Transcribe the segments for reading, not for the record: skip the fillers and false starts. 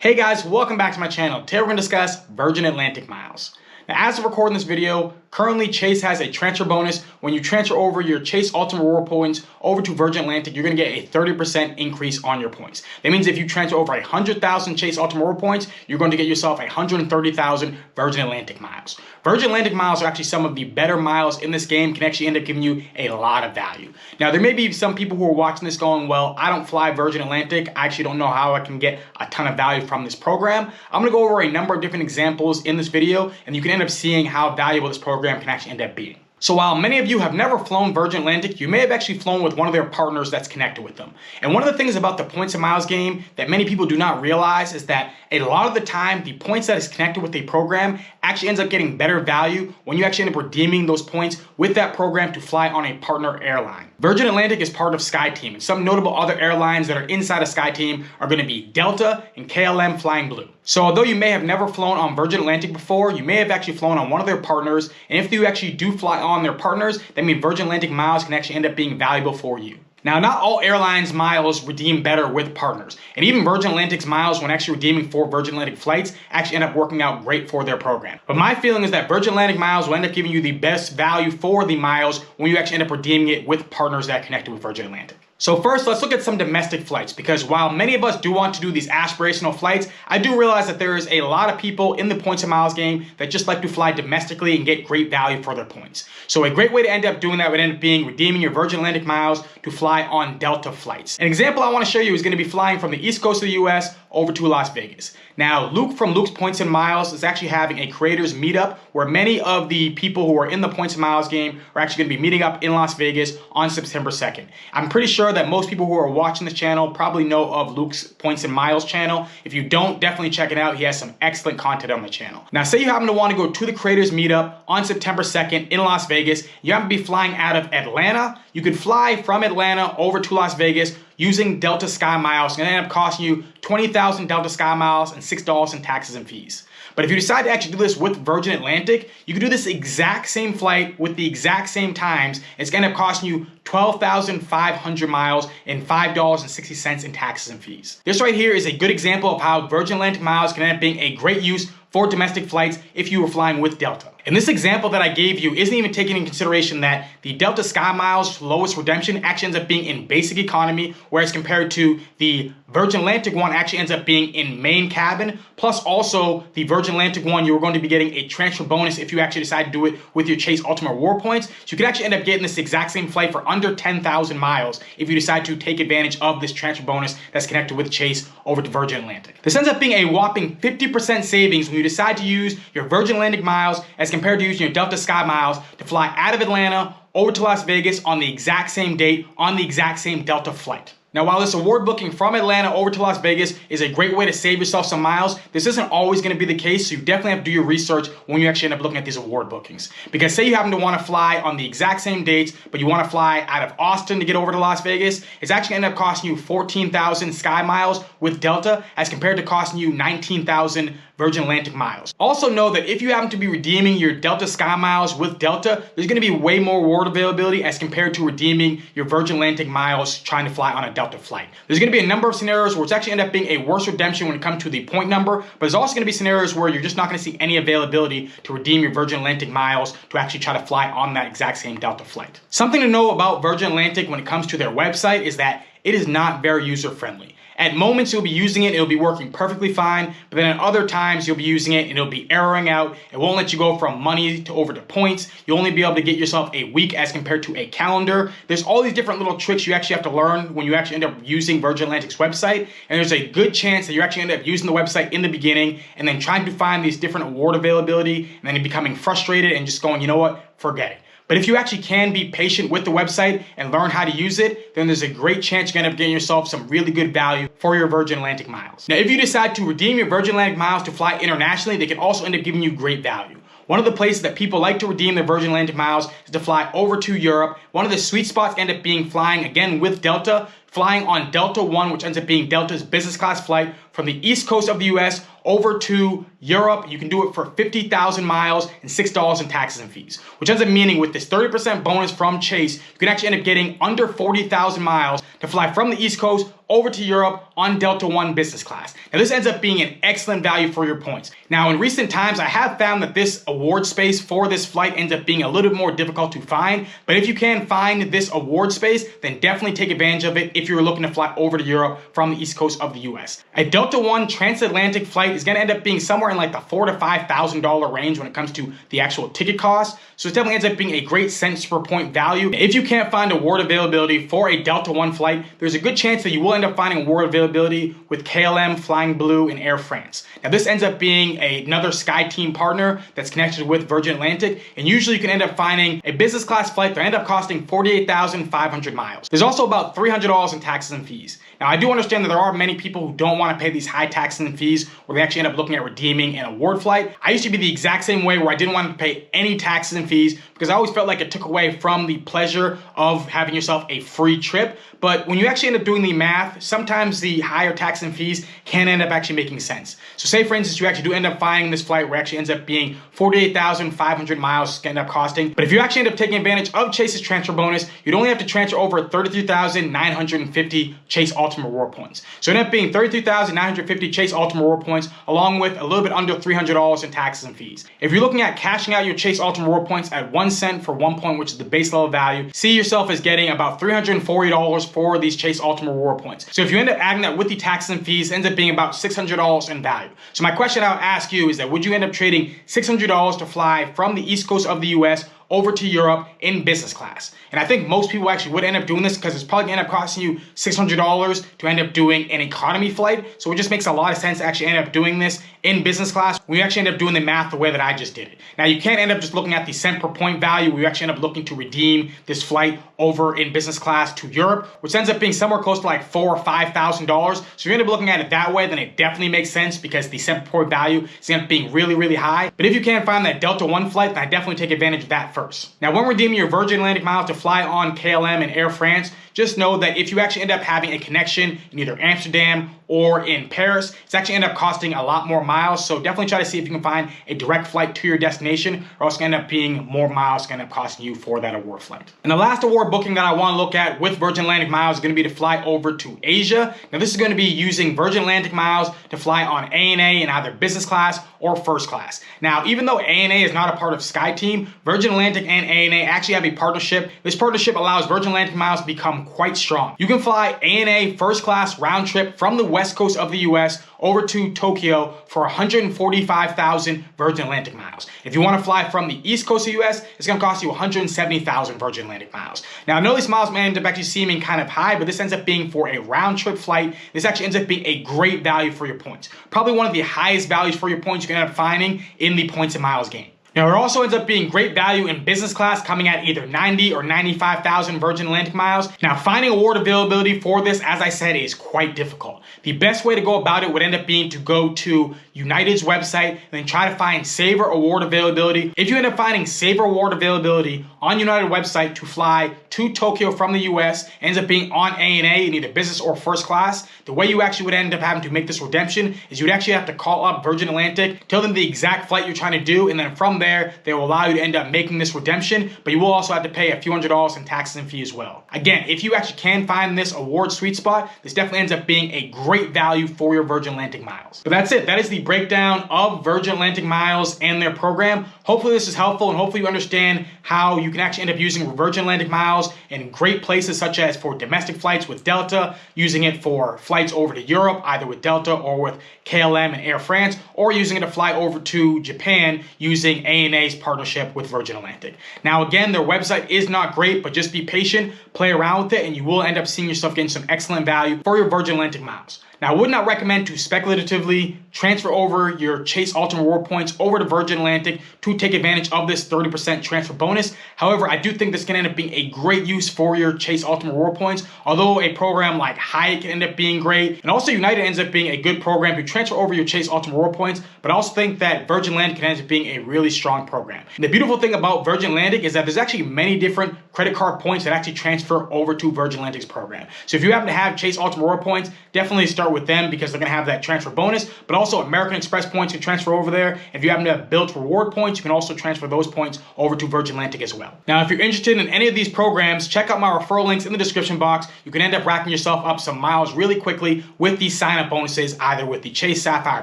Hey guys, welcome back to my channel. Today we're going to discuss Virgin Atlantic miles. Now, as of recording this video, currently Chase has a transfer bonus. When you transfer over your Chase Ultimate Reward points over to Virgin Atlantic, you're going to get a 30% increase on your points. That means if you transfer over 100,000 Chase Ultimate Reward points, you're going to get yourself 130,000 Virgin Atlantic miles. Virgin Atlantic miles are actually some of the better miles in this game, can actually end up giving you a lot of value. Now, there may be some people who are watching this going, well, I don't fly Virgin Atlantic. I actually don't know how I can get a ton of value from this program. I'm going to go over a number of different examples in this video, and you can end up seeing how valuable this program can actually end up being. So while many of you have never flown Virgin Atlantic, you may have actually flown with one of their partners that's connected with them. And one of the things about the points and miles game that many people do not realize is that a lot of the time, the points that is connected with a program actually ends up getting better value when you actually end up redeeming those points with that program to fly on a partner airline. Virgin Atlantic is part of SkyTeam, and some notable other airlines that are inside of SkyTeam are going to be Delta and KLM Flying Blue. So although you may have never flown on Virgin Atlantic before, you may have actually flown on one of their partners, and if you actually do fly on their partners, that means Virgin Atlantic miles can actually end up being valuable for you. Now, not all airlines' miles redeem better with partners, and even Virgin Atlantic's miles when actually redeeming for Virgin Atlantic flights actually end up working out great for their program. But my feeling is that Virgin Atlantic miles will end up giving you the best value for the miles when you actually end up redeeming it with partners that are connected with Virgin Atlantic. So first, let's look at some domestic flights, because while many of us do want to do these aspirational flights, I do realize that there is a lot of people in the points and miles game that just like to fly domestically and get great value for their points. So a great way to end up doing that would end up being redeeming your Virgin Atlantic miles to fly on Delta flights. An example I want to show you is going to be flying from the East Coast of the US over to Las Vegas. Now, Luke from Luke's Points and Miles is actually having a creators meetup where many of the people who are in the Points and Miles game are actually going to be meeting up in Las Vegas on September 2nd. I'm pretty sure that most people who are watching this channel probably know of Luke's Points and Miles channel. If you don't, definitely check it out. He has some excellent content on the channel. Now, say you happen to want to go to the creators meetup on September 2nd in Las Vegas. You happen to be flying out of Atlanta. You could fly from Atlanta over to Las Vegas using Delta Sky Miles. It's going to end up costing you 20,000 Delta Sky Miles and $6 in taxes and fees. But if you decide to actually do this with Virgin Atlantic, you can do this exact same flight with the exact same times. It's going to end up costing you 12,500 miles and $5.60 in taxes and fees. This right here is a good example of how Virgin Atlantic miles can end up being a great use for domestic flights if you were flying with Delta. And this example that I gave you isn't even taking into consideration that the Delta Sky Miles lowest redemption actually ends up being in basic economy, whereas compared to the Virgin Atlantic one actually ends up being in main cabin, plus also the Virgin Atlantic one, you are going to be getting a transfer bonus if you actually decide to do it with your Chase Ultimate Reward points. So you can actually end up getting this exact same flight for under 10,000 miles if you decide to take advantage of this transfer bonus that's connected with Chase over to Virgin Atlantic. This ends up being a whopping 50% savings when you decide to use your Virgin Atlantic miles as compared to using your Delta Sky Miles to fly out of Atlanta over to Las Vegas on the exact same date on the exact same Delta flight. Now, while this award booking from Atlanta over to Las Vegas is a great way to save yourself some miles, this isn't always going to be the case, so you definitely have to do your research when you actually end up looking at these award bookings. Because say you happen to want to fly on the exact same dates, but you want to fly out of Austin to get over to Las Vegas, it's actually going to end up costing you 14,000 Sky Miles with Delta as compared to costing you 19,000 Virgin Atlantic miles. Also know that if you happen to be redeeming your Delta Sky Miles with Delta, there's going to be way more reward availability as compared to redeeming your Virgin Atlantic miles trying to fly on a Delta flight. There's going to be a number of scenarios where it's actually end up being a worse redemption when it comes to the point number, but there's also going to be scenarios where you're just not going to see any availability to redeem your Virgin Atlantic miles to actually try to fly on that exact same Delta flight. Something to know about Virgin Atlantic when it comes to their website is that it is not very user-friendly. At moments you'll be using it, it'll be working perfectly fine, but then at other times you'll be using it and it'll be erroring out. It won't let you go from money to over to points. You'll only be able to get yourself a week as compared to a calendar. There's all these different little tricks you actually have to learn when you actually end up using Virgin Atlantic's website, and there's a good chance that you actually end up using the website in the beginning and then trying to find these different award availability and then becoming frustrated and just going, you know what, forget it. But if you actually can be patient with the website and learn how to use it, then there's a great chance you're going to end up getting yourself some really good value for your Virgin Atlantic miles. Now, if you decide to redeem your Virgin Atlantic miles to fly internationally, they can also end up giving you great value. One of the places that people like to redeem their Virgin Atlantic miles is to fly over to Europe. One of the sweet spots end up being flying, again, with Delta flying on Delta One, which ends up being Delta's business class flight from the East Coast of the US over to Europe. You can do it for 50,000 miles and $6 in taxes and fees, which ends up meaning with this 30% bonus from Chase, you can actually end up getting under 40,000 miles to fly from the East Coast over to Europe on Delta One business class. Now this ends up being an excellent value for your points. Now in recent times, I have found that this award space for this flight ends up being a little bit more difficult to find, but if you can find this award space, then definitely take advantage of it if you're looking to fly over to Europe from the East Coast of the US. A Delta One transatlantic flight is gonna end up being somewhere in like the $4,000 to $5,000 range when it comes to the actual ticket cost. So it definitely ends up being a great cents per point value. If you can't find award availability for a Delta One flight, there's a good chance that you will end up finding award availability with KLM, Flying Blue, and Air France. Now this ends up being another SkyTeam partner that's connected with Virgin Atlantic, and usually you can end up finding a business class flight that end up costing 48,500 miles. There's also about $300 in taxes and fees. Now I do understand that there are many people who don't want to pay these high taxes and fees where they actually end up looking at redeeming an award flight. I used to be the exact same way where I didn't want to pay any taxes and fees because I always felt like it took away from the pleasure of having yourself a free trip. But when you actually end up doing the math, sometimes the higher tax and fees can end up actually making sense. So say for instance, you actually do end up finding this flight where it actually ends up being 48,500 miles to end up costing. But if you actually end up taking advantage of Chase's transfer bonus, you'd only have to transfer over 33,950 Chase Ultimate Reward points. So it ended up being 33,950 Chase Ultimate Reward points along with a little bit under $300 in taxes and fees. If you're looking at cashing out your Chase Ultimate Reward points at 1 cent for 1 point, which is the base level value, see yourself as getting about $340 for these Chase Ultimate Reward points. So if you end up adding that with the taxes and fees, it ends up being about $600 in value. So my question I would ask you is that would you end up trading $600 to fly from the East Coast of the US over to Europe in business class? And I think most people actually would end up doing this because it's probably gonna end up costing you $600 to end up doing an economy flight. So it just makes a lot of sense to actually end up doing this in business class when you actually end up doing the math the way that I just did it. Now you can't end up just looking at the cent per point value where you actually end up looking to redeem this flight over in business class to Europe, which ends up being somewhere close to like $4,000 or $5,000. So if you end up looking at it that way, then it definitely makes sense because the cent per point value is gonna end up being really, really high. But if you can't find that Delta One flight, then I definitely take advantage of that first. Now when redeeming your Virgin Atlantic miles to fly on KLM and Air France, just know that if you actually end up having a connection in either Amsterdam or in Paris, it's actually end up costing a lot more miles. So definitely try to see if you can find a direct flight to your destination, or else it's gonna end up being more miles gonna end up costing you for that award flight. And the last award booking that I want to look at with Virgin Atlantic miles is gonna be to fly over to Asia. Now this is gonna be using Virgin Atlantic miles to fly on ANA in either business class or first class. Now, even though ANA is not a part of SkyTeam, Virgin Atlantic and ANA actually have a partnership. This partnership allows Virgin Atlantic miles to become quite strong. You can fly ANA first class round trip from the West Coast of the US over to Tokyo for 145,000 Virgin Atlantic miles. If you want to fly from the East Coast of the US, it's going to cost you 170,000 Virgin Atlantic miles. Now, I know these miles may end up actually seeming kind of high, but this ends up being for a round trip flight. This actually ends up being a great value for your points. Probably one of the highest values for your points you can end up finding in the points and miles game. Now, it also ends up being great value in business class, coming at either 90 or 95,000 Virgin Atlantic miles. Now, finding award availability for this, as I said, is quite difficult. The best way to go about it would end up being to go to United's website and then try to find Saver award availability. If you end up finding Saver award availability on United website to fly to Tokyo from the US, ends up being on ANA in either business or first class, the way you actually would end up having to make this redemption is you would actually have to call up Virgin Atlantic, tell them the exact flight you're trying to do, and then from there, they will allow you to end up making this redemption, but you will also have to pay a few $100s in taxes and fees as well. Again, if you actually can find this award sweet spot, this definitely ends up being a great value for your Virgin Atlantic miles. But that's it. That is the breakdown of Virgin Atlantic miles and their program. Hopefully this is helpful, and hopefully you understand how you can actually end up using Virgin Atlantic miles in great places such as for domestic flights with Delta, using it for flights over to Europe, either with Delta or with KLM and Air France, or using it to fly over to Japan using ANA's partnership with Virgin Atlantic. Now again, their website is not great, but just be patient, play around with it, and you will end up seeing yourself getting some excellent value for your Virgin Atlantic miles. Now, I would not recommend to speculatively transfer over your Chase Ultimate Reward points over to Virgin Atlantic to take advantage of this 30% transfer bonus. However, I do think this can end up being a great use for your Chase Ultimate Reward points, although a program like Hyatt can end up being great, and also United ends up being a good program to transfer over your Chase Ultimate Reward points, but I also think that Virgin Atlantic can end up being a really strong program. And the beautiful thing about Virgin Atlantic is that there's actually many different credit card points that actually transfer over to Virgin Atlantic's program. So if you happen to have Chase Ultimate Reward points, definitely start with them because they're going to have that transfer bonus, but also American Express points can transfer over there. If you happen to have Bilt reward points, you can also transfer those points over to Virgin Atlantic as well. Now, if you're interested in any of these programs, check out my referral links in the description box. You can end up racking yourself up some miles really quickly with these sign-up bonuses, either with the Chase Sapphire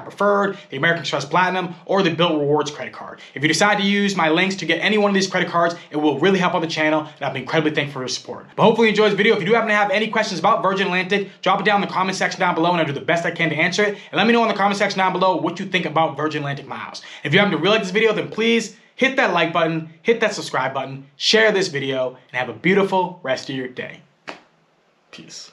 Preferred, the American Express Platinum, or the Bilt Rewards credit card. If you decide to use my links to get any one of these credit cards, it will really help out the channel, and I'll be incredibly thankful for your support. But hopefully you enjoyed this video. If you do happen to have any questions about Virgin Atlantic, drop it down in the comment section down below, and I'll do the best I can to answer it. And let me know in the comment section down below what you think about Virgin Atlantic miles. If you happen to really like this video, then please hit that like button, hit that subscribe button, share this video, and have a beautiful rest of your day. Peace.